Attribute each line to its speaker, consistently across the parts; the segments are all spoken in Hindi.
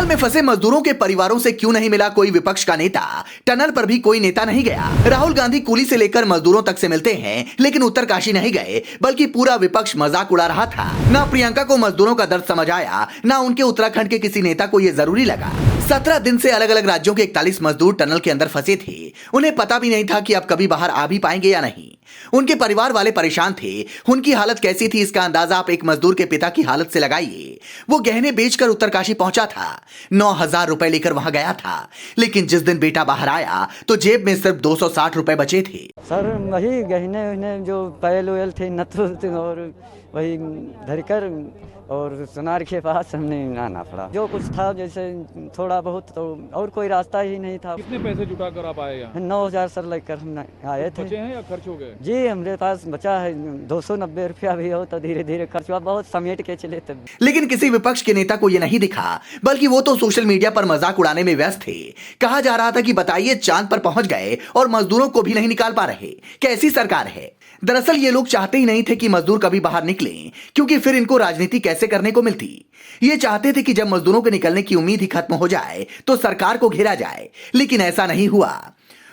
Speaker 1: टनल में फंसे मजदूरों के परिवारों से क्यों नहीं मिला कोई विपक्ष का नेता? टनल पर भी कोई नेता नहीं गया। राहुल गांधी कुली से लेकर मजदूरों तक से मिलते हैं, लेकिन उत्तरकाशी नहीं गए, बल्कि पूरा विपक्ष मजाक उड़ा रहा था। ना प्रियंका को मजदूरों का दर्द समझ आया, ना उनके उत्तराखंड के किसी नेता को यह जरूरी लगा। 17 दिन से अलग अलग राज्यों के 41 मजदूर टनल के अंदर फंसे थे। उन्हें पता भी नहीं था कि अब कभी बाहर आ भी पाएंगे या नहीं। उनके परिवार वाले परेशान थे। उनकी हालत कैसी थी इसका अंदाजा आप एक मजदूर के पिता की हालत से लगाइए। वो गहने बेचकर उत्तरकाशी पहुंचा था, 9,000 रुपए लेकर वहां गया था, लेकिन जिस दिन बेटा बाहर आया तो जेब में सिर्फ 260 रुपए बचे थे।
Speaker 2: सर वही गहने जो पैल वैल थे नथ और वही धरकर और सुनार के पास हमने आना पड़ा। जो कुछ था जैसे थोड़ा बहुत, तो और कोई रास्ता ही नहीं था।
Speaker 3: कितने पैसे जुटा कर आप आए यहाँ?
Speaker 2: 9,000 सर लेकर हम आए थे।
Speaker 3: बचे हैं या खर्च हो गए?
Speaker 2: जी हमारे पास बचा है 290 रुपया भी हो, तो धीरे धीरे खर्च हुआ, बहुत समेट के चले तब।
Speaker 1: लेकिन किसी विपक्ष के नेता को यह नहीं दिखा, बल्कि वो तो सोशल मीडिया पर मजाक उड़ाने में व्यस्त थे। कहा जा रहा था कि बताइए चांद पर पहुंच गए और मजदूरों को भी नहीं निकाल पा रहे, कैसी सरकार है? दरअसल ये लोग चाहते ही नहीं थे कि मजदूर कभी बाहर निकलें, क्योंकि फिर इनको राजनीति कैसे करने को मिलती। ये चाहते थे कि जब मजदूरों के निकलने की उम्मीद ही खत्म हो जाए तो सरकार को घेरा जाए, लेकिन ऐसा नहीं हुआ।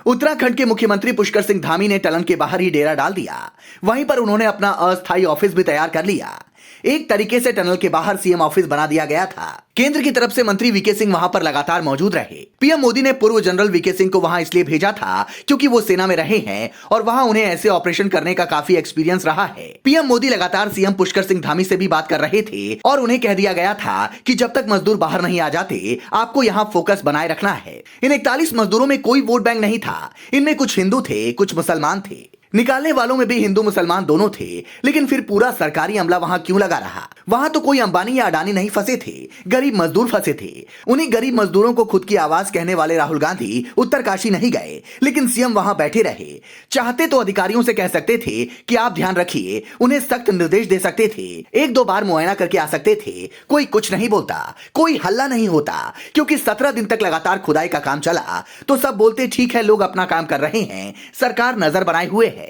Speaker 1: उत्तराखंड के मुख्यमंत्री पुष्कर सिंह धामी ने टनल के बाहर ही डेरा डाल दिया। वहीं पर उन्होंने अपना अस्थायी ऑफिस भी तैयार कर लिया। एक तरीके से टनल के बाहर सीएम ऑफिस बना दिया गया था। केंद्र की तरफ से मंत्री वीके सिंह वहां पर लगातार मौजूद रहे। पीएम मोदी ने पूर्व जनरल वीके सिंह को वहां इसलिए भेजा था क्योंकि वो सेना में रहे हैं और वहां उन्हें ऐसे ऑपरेशन करने का काफी एक्सपीरियंस रहा है। पीएम मोदी लगातार सीएम पुष्कर सिंह धामी से भी बात कर रहे थे और उन्हें कह दिया गया था कि जब तक मजदूर बाहर नहीं आ जाते आपको यहाँ फोकस बनाए रखना है। इन 41 मजदूरों में कोई वोट बैंक नहीं था। इनमें कुछ हिंदू थे, कुछ मुसलमान थे। निकालने वालों में भी हिंदू मुसलमान दोनों थे, लेकिन फिर पूरा सरकारी अमला वहां क्यों लगा रहा? वहां तो कोई अंबानी या अडानी नहीं फंसे थे, गरीब मजदूर फंसे थे। उन्हीं गरीब मजदूरों को खुद की आवाज कहने वाले राहुल गांधी उत्तरकाशी नहीं गए, लेकिन सीएम वहां बैठे रहे। चाहते तो अधिकारियों से कह सकते थे कि आप ध्यान रखिए, उन्हें सख्त निर्देश दे सकते थे, 1-2 बार मुआयना करके आ सकते थे। कोई कुछ नहीं बोलता, कोई हल्ला नहीं होता, क्योंकि 17 दिन तक लगातार खुदाई का काम चला तो सब बोलते ठीक है, लोग अपना काम कर रहे हैं, सरकार नजर बनाए हुए है।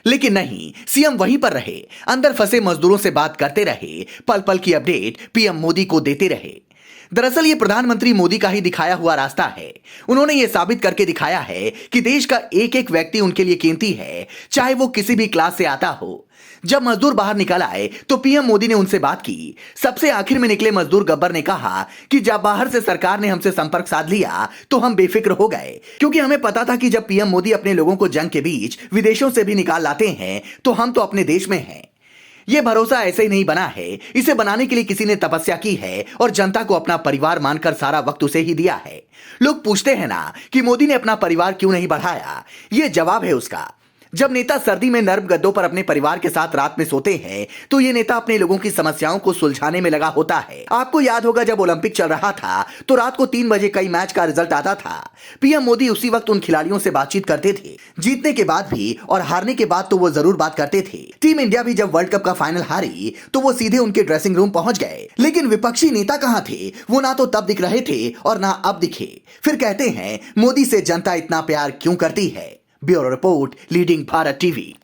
Speaker 1: लेकिन नहीं, सीएम वहीं पर रहे, अंदर फंसे मजदूरों से बात करते रहे, पल पल की अपडेट पीएम मोदी को देते रहे। दरअसल ये प्रधानमंत्री मोदी का ही दिखाया हुआ रास्ता है। उन्होंने ये साबित करके दिखाया है कि देश का एक एक व्यक्ति उनके लिए कीमती है, चाहे वो किसी भी क्लास से आता हो। जब मजदूर बाहर निकल आए तो पीएम मोदी ने उनसे बात की। सबसे आखिर में निकले मजदूर गब्बर ने कहा कि जब बाहर से सरकार ने हमसे संपर्क साध लिया तो हम बेफिक्र हो गए, क्योंकि हमें पता था कि जब पीएम मोदी अपने लोगों को जंग के बीच विदेशों से भी निकाल लाते हैं तो हम तो अपने देश में हैं। ये भरोसा ऐसे ही नहीं बना है, इसे बनाने के लिए किसी ने तपस्या की है और जनता को अपना परिवार मानकर सारा वक्त उसे ही दिया है। लोग पूछते हैं ना कि मोदी ने अपना परिवार क्यों नहीं बढ़ाया, ये जवाब है उसका। जब नेता सर्दी में नर्म गद्दों पर अपने परिवार के साथ रात में सोते हैं तो ये नेता अपने लोगों की समस्याओं को सुलझाने में लगा होता है। आपको याद होगा जब ओलंपिक चल रहा था तो रात को 3 बजे कई मैच का रिजल्ट आता था। पीएम मोदी उसी वक्त उन खिलाड़ियों से बातचीत करते थे, जीतने के बाद भी और हारने के बाद तो वो जरूर बात करते थे। टीम इंडिया भी जब वर्ल्ड कप का फाइनल हारी तो वो सीधे उनके ड्रेसिंग रूम पहुंच गए। लेकिन विपक्षी नेता कहां थे? वो ना तो तब दिख रहे थे और ना अब दिखे। फिर कहते हैं मोदी से जनता इतना प्यार क्यों करती है। Bureau report, leading Bharat TV.